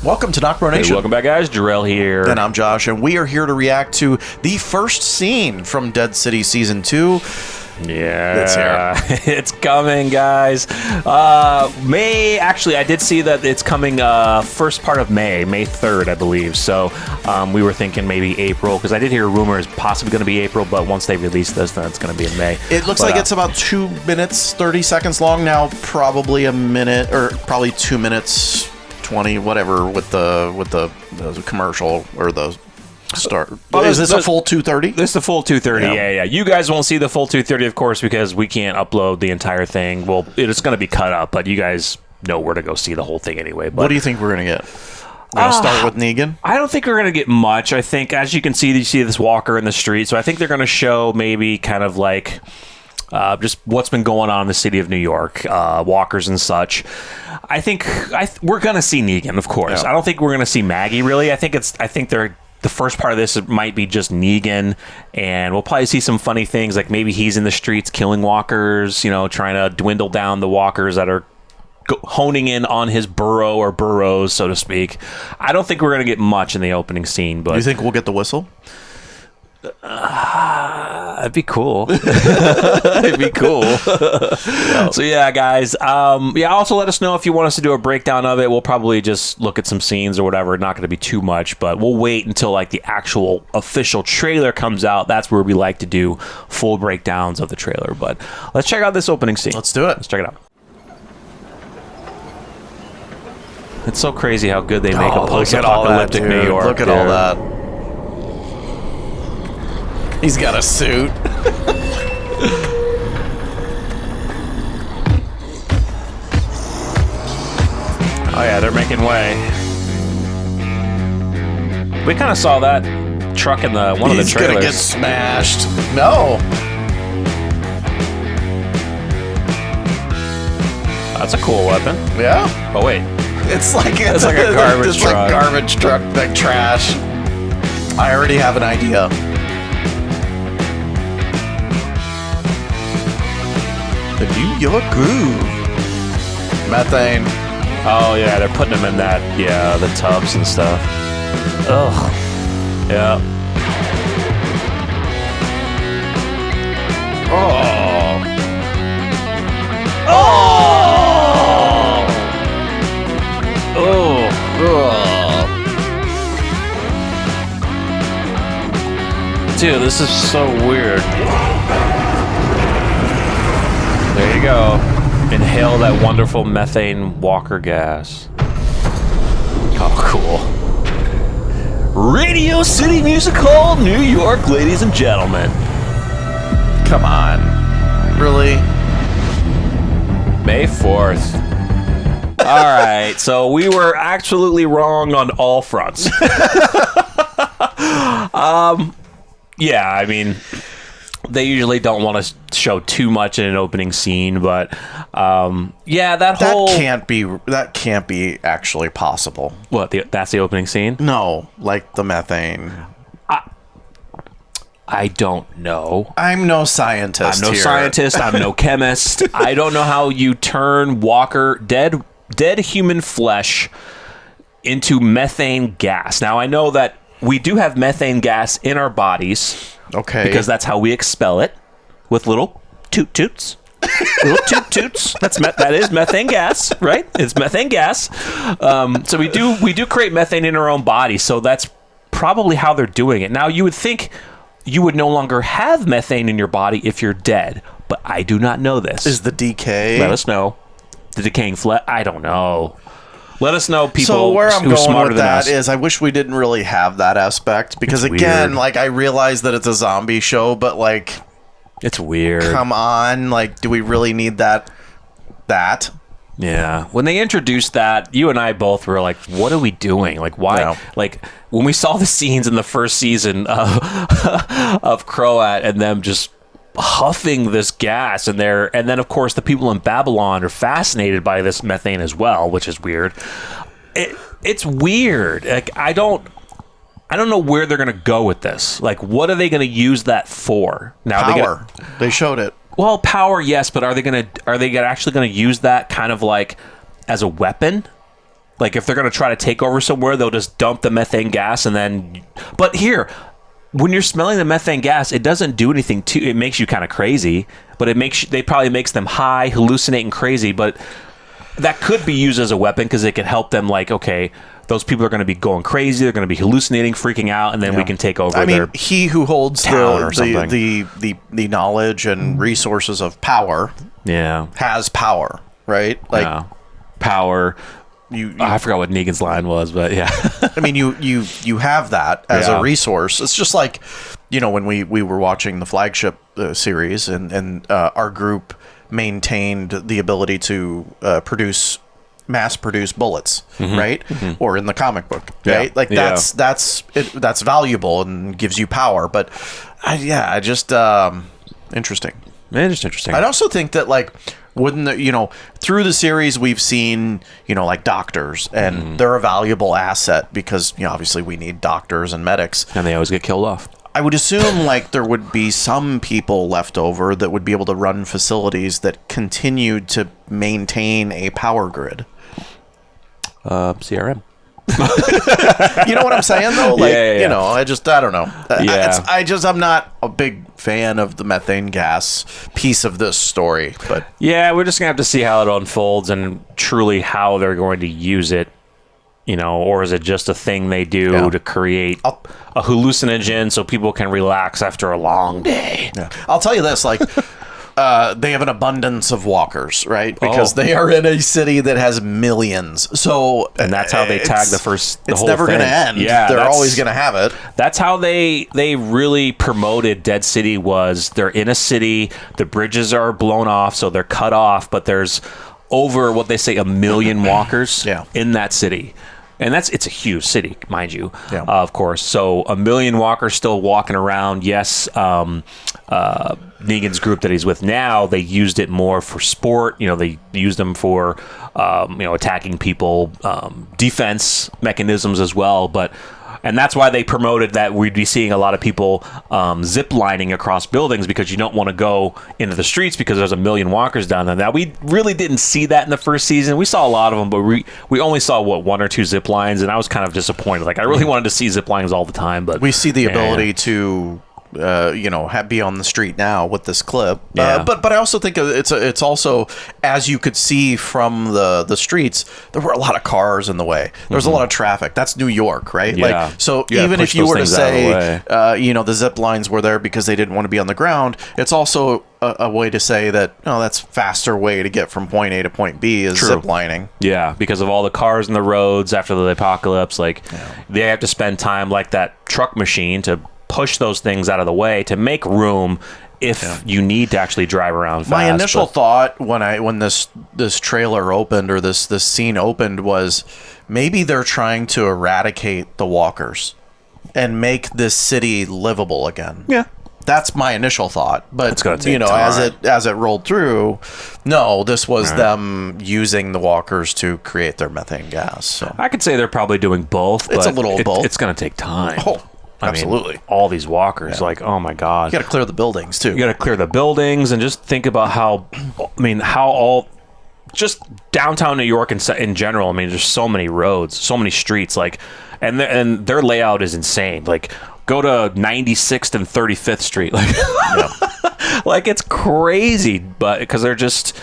Welcome to NocBro Nation. Hey, welcome back, guys. Jarrell here. And I'm Josh, and we are here to react to the first scene from Dead City Season 2. Yeah, it's here. It's coming, guys. May, actually, I did see that it's coming first part of May 3rd, I believe. So we were thinking maybe April, because I did hear rumors possibly going to be April, but once they release this, then it's going to be in May. It looks like it's about 2 minutes, 30 seconds long now, probably a minute, or probably 2 minutes, 20, whatever, with the commercial or the start. Is this a full 2:30? This is the full 2:30. Yeah. You guys won't see the full 2:30, of course, because we can't upload the entire thing. Well, it's going to be cut up, but you guys know where to go see the whole thing anyway. But what do you think we're going to get? We're going to start with Negan? I don't think we're going to get much. I think, as you can see, you see this walker in the street, so I think they're going to show maybe kind of like just what's been going on in the city of New York, walkers and such. I think we're going to see Negan, of course. Yeah. I don't think we're going to see Maggie, really. I think they're... The first part of this might be just Negan, and we'll probably see some funny things, like maybe he's in the streets killing walkers, trying to dwindle down the walkers that are honing in on his burrow or burrows, so to speak. I don't think we're going to get much in the opening scene, but... Do you think we'll get the whistle? That'd be cool. It'd be cool. So yeah, guys. Also let us know if you want us to do a breakdown of it. We'll probably just look at some scenes or whatever. Not going to be too much, but we'll wait until like the actual official trailer comes out. That's where we like to do full breakdowns of the trailer. But let's check out this opening scene. Let's do it. Let's check it out. It's so crazy how good they make a post-apocalyptic New York. Look at all that. He's got a suit. Oh yeah, they're making way. We kind of saw that truck in one of the trailers. He's gonna get smashed. No. That's a cool weapon. Yeah. Oh wait, it's like a garbage truck. Like garbage truck, like trash. I already have an idea. The New York Groove. Methane. Oh yeah, they're putting them in that, the tubs and stuff. Ugh. Yeah. Oh. Oh. Oh. Dude, this is so weird. There you go. Inhale that wonderful methane walker gas. Oh, cool. Radio City Music Hall, New York, ladies and gentlemen. Come on. Really? May 4th. All right, so we were absolutely wrong on all fronts. Yeah, I mean... They usually don't want to show too much in an opening scene, but that can't be actually possible. What? That's the opening scene? No, like the methane. I don't know. I'm no scientist. I'm no chemist. I don't know how you turn dead human flesh into methane gas. Now I know that we do have methane gas in our bodies. Okay. Because that's how we expel it, with little toot-toots. Little toot-toots. That is methane gas, right? It's methane gas. So we do create methane in our own body, so that's probably how they're doing it. Now, you would think you would no longer have methane in your body if you're dead, but I do not know this. Is the decay? Let us know. The decaying flesh? I don't know. Let us know, people. So where I'm going with that us. is, I wish we didn't really have that aspect, because it's again, weird. like I realize that it's a zombie show, but like, it's weird. Come on, like, do we really need that? Yeah. When they introduced that, you and I both were like, "What are we doing? Like, why?" Yeah. Like when we saw the scenes in the first season of Croat and them just huffing this gas and then of course the people in Babylon are fascinated by this methane as well, which is weird. It's weird. Like I don't know where they're gonna go with this. Like, what are they gonna use that for? Now power. They showed it. Well, power, yes, but are they actually gonna use that kind of like as a weapon? Like if they're going to try to take over somewhere, they'll just dump the methane gas and then. But here, when you're smelling the methane gas, it doesn't do anything to. It makes you kind of crazy, but it probably makes them high, hallucinating, crazy. But that could be used as a weapon because it could help them. Like, okay, those people are going to be going crazy. They're going to be hallucinating, freaking out, and then we can take over. I mean, he who holds the knowledge and resources of power, has power, right? Like power. I forgot what Negan's line was, but yeah. I mean, you have that as a resource. It's just like, when we were watching the flagship series, and our group maintained the ability to mass produce bullets, right? Or in the comic book, right? Like that's valuable and gives you power. But interesting. Man, just interesting. I'd also think that through the series we've seen, like doctors, and they're a valuable asset because, obviously we need doctors and medics. And they always get killed off. I would assume there would be some people left over that would be able to run facilities that continued to maintain a power grid. CRM. You know what I'm saying though? I don't know. I'm not a big fan of the methane gas piece of this story, but we're just gonna have to see how it unfolds and truly how they're going to use it. Or is it just a thing they do to create a hallucinogen so people can relax after a long day? Yeah. I'll tell you this, they have an abundance of walkers, right? Because they are in a city that has millions. So, and that's how they tag the it's whole never going to end. Yeah, they're always going to have it. That's how they really promoted Dead City. Was they're in a city, the bridges are blown off, so they're cut off, but there's over what they say 1 million walkers in that city. And it's a huge city, mind you, of course. So 1 million walkers still walking around. Yes, Negan's group that he's with now, they used it more for sport. They used them for, attacking people, defense mechanisms as well. And that's why they promoted that we'd be seeing a lot of people zip lining across buildings, because you don't want to go into the streets because there's 1 million walkers down there. Now, we really didn't see that in the first season. We saw a lot of them, but we only saw, 1 or 2 zip lines, and I was kind of disappointed. I really wanted to see zip lines all the time. But we see the ability to... be on the street now with this clip. But I also think it's also, as you could see from the streets, there were a lot of cars in the way. There was a lot of traffic. That's New York, right? Yeah. So even if you were to say, the zip lines were there because they didn't want to be on the ground, it's also a way to say that, that's faster way to get from point A to point B is zip lining. Yeah, because of all the cars in the roads after the apocalypse, they have to spend time like that truck machine to push those things out of the way to make room if you need to actually drive around fast. My initial thought when this trailer opened, or this scene opened, was maybe they're trying to eradicate the walkers and make this city livable again. Yeah. That's my initial thought, but it's gonna take time. as it rolled through, no, this was them using the walkers to create their methane gas. So I could say they're probably doing both. It's a little of both. It's going to take time. Absolutely. All these walkers, oh my God. You got to clear the buildings too. You got to clear the buildings, and just think about how just downtown New York in general. There's so many roads, so many streets, and their layout is insane. Go to 96th and 35th Street. It's crazy, but because they're just...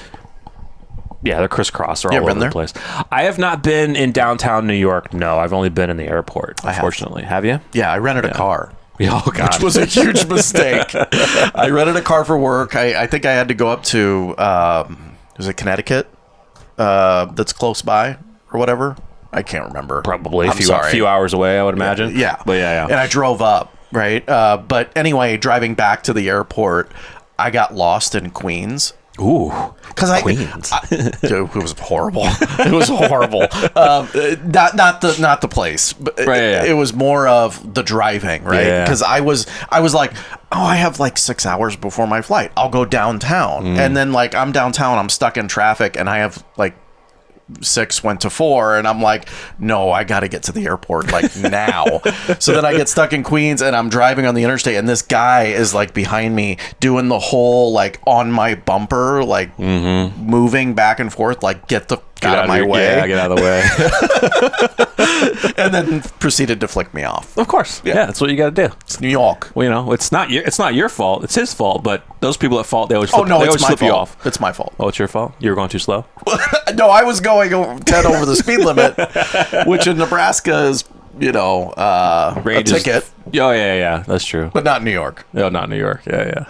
Yeah, they're crisscross. They're all over the place. I have not been in downtown New York. No, I've only been in the airport, unfortunately. Have you? Yeah, I rented a car. Oh, God. Which was a huge mistake. I rented a car for work. I think I had to go up to, was it Connecticut? That's close by or whatever. I can't remember. Probably a few hours away, I would imagine. Yeah. But yeah. And I drove up, right? But anyway, driving back to the airport, I got lost in Queens. Ooh, Queens. It was horrible. It was horrible. Not the place, but it was more of the driving, right? Because I was like, I have 6 hours before my flight. I'll go downtown, and then I'm downtown, I'm stuck in traffic, and I have 6 went to 4, and I'm like, no, I got to get to the airport now. So then I get stuck in Queens, and I'm driving on the interstate, and this guy is behind me doing the whole on my bumper moving back and forth, get the got out of my way. Yeah, get out of the way. And then proceeded to flick me off. Of course. Yeah, that's what you got to do. It's New York. Well, you know, it's not your fault. It's his fault. But those people at fault, they always flip, it's my you fault. off. It's my fault. Oh, it's your fault? You were going too slow? No, I was going 10 over the speed limit, which in Nebraska is, a ticket. Oh, yeah. That's true. But not New York. No, not New York. Yeah.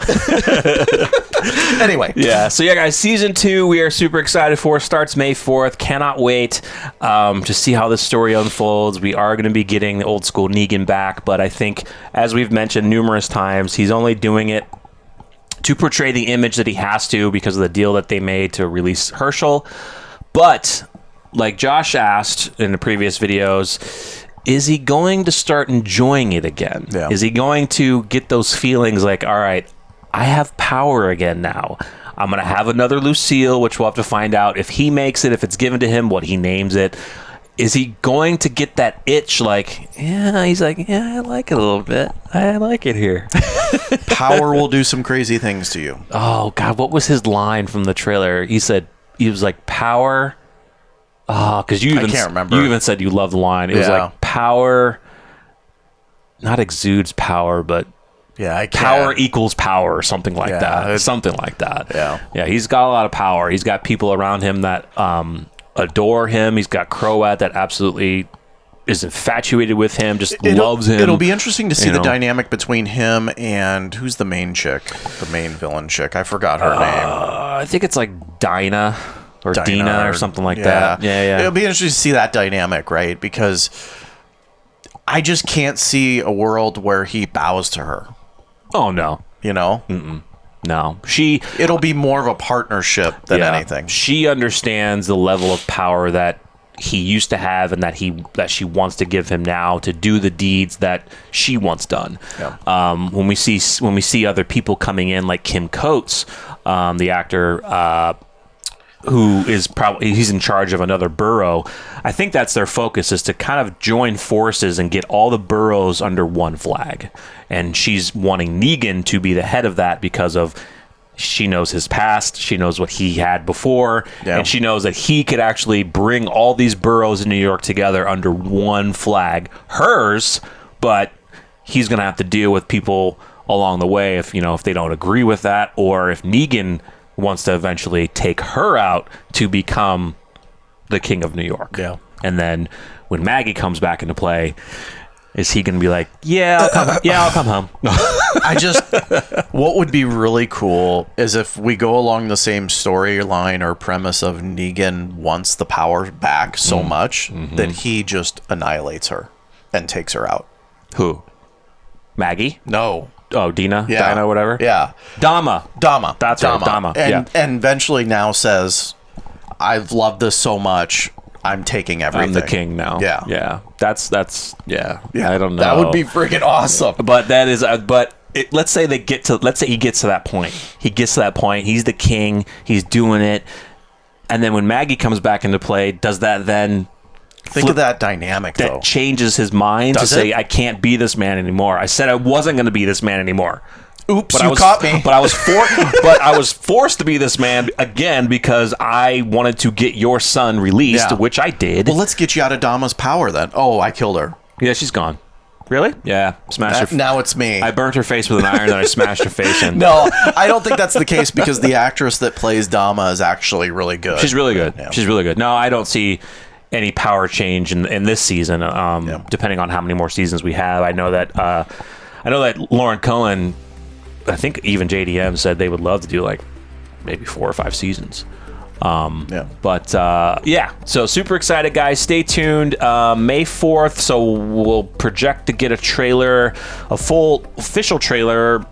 Anyway. Yeah. So, yeah, guys, season 2, we are super excited for. Starts May 4th. Cannot wait to see how this story unfolds. We are going to be getting the old school Negan back. But I think, as we've mentioned numerous times, he's only doing it to portray the image that he has to because of the deal that they made to release Herschel. But, like Josh asked in the previous videos, is he going to start enjoying it again? Yeah. Is he going to get those feelings like, all right, I have power again now. I'm going to have another Lucille, which we'll have to find out if he makes it, if it's given to him, what he names it. Is he going to get that itch like, he's like, I like it a little bit. I like it here. Power will do some crazy things to you. Oh, God, what was his line from the trailer? He was like, power... Oh, because I can't remember. You even said you loved the line. It was like power, not exudes power, but power equals power, or something like that. Something like that. Yeah. He's got a lot of power. He's got people around him that adore him. He's got Croat that absolutely is infatuated with him, loves him. It'll be interesting to see the dynamic between him and who's the main chick, the main villain chick. I forgot her name. I think it's like Dinah. Or Dina or something like that. Yeah. It'll be interesting to see that dynamic, right? Because I just can't see a world where he bows to her. Oh, no. Mm-mm. No. It'll be more of a partnership than anything. She understands the level of power that he used to have and that she wants to give him now to do the deeds that she wants done. Yeah. When we see other people coming in, like Kim Coates, the actor... who is he's in charge of another borough. I think that's their focus, is to kind of join forces and get all the boroughs under one flag. And she's wanting Negan to be the head of that because of she knows his past, she knows what he had before, and she knows that he could actually bring all these boroughs in New York together under one flag, hers, but he's going to have to deal with people along the way if they don't agree with that, or if Negan wants to eventually take her out to become the king of New York. Yeah. And then when Maggie comes back into play, is he going to be like, I'll come home. What would be really cool is if we go along the same storyline or premise of Negan wants the power back so much that he just annihilates her and takes her out. Who? Maggie? No. Oh, Dina? Yeah. Dina, whatever? Yeah. Dama. That's right, Dama. And eventually now says, I've loved this so much, I'm taking everything. I'm the king now. Yeah. Yeah. That's I don't know. That would be freaking awesome. But that is, let's say he gets to that point. He gets to that point. He's the king. He's doing it. And then when Maggie comes back into play, does that then... Think of that dynamic, though. That changes his mind to say, I can't be this man anymore. I said I wasn't going to be this man anymore. Oops, you caught me. But I was forced to be this man again because I wanted to get your son released, which I did. Well, let's get you out of Dama's power then. Oh, I killed her. Yeah, she's gone. Really? Yeah. Smashed her. Now it's me. I burnt her face with an iron, then I smashed her face in. No, I don't think that's the case because the actress that plays Dama is actually really good. She's really good. Yeah. She's really good. No, I don't see any power change in this season, depending on how many more seasons we have. I know that Lauren Cohen, I think even JDM said they would love to do like maybe 4 or 5 seasons. So super excited, guys. Stay tuned. May 4th, so we'll project to get a full official trailer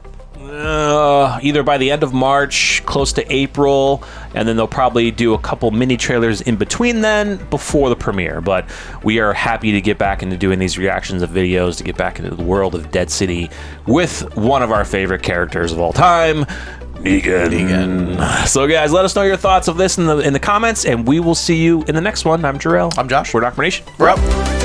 either by the end of March, close to April, and then they'll probably do a couple mini trailers in between then before the premiere. But we are happy to get back into doing these reactions of videos, to get back into the world of Dead City with one of our favorite characters of all time, Negan. So guys, let us know your thoughts of this in the comments, and we will see you in the next one. I'm Jarrell. I'm Josh. We're NocBro Nation. We're up.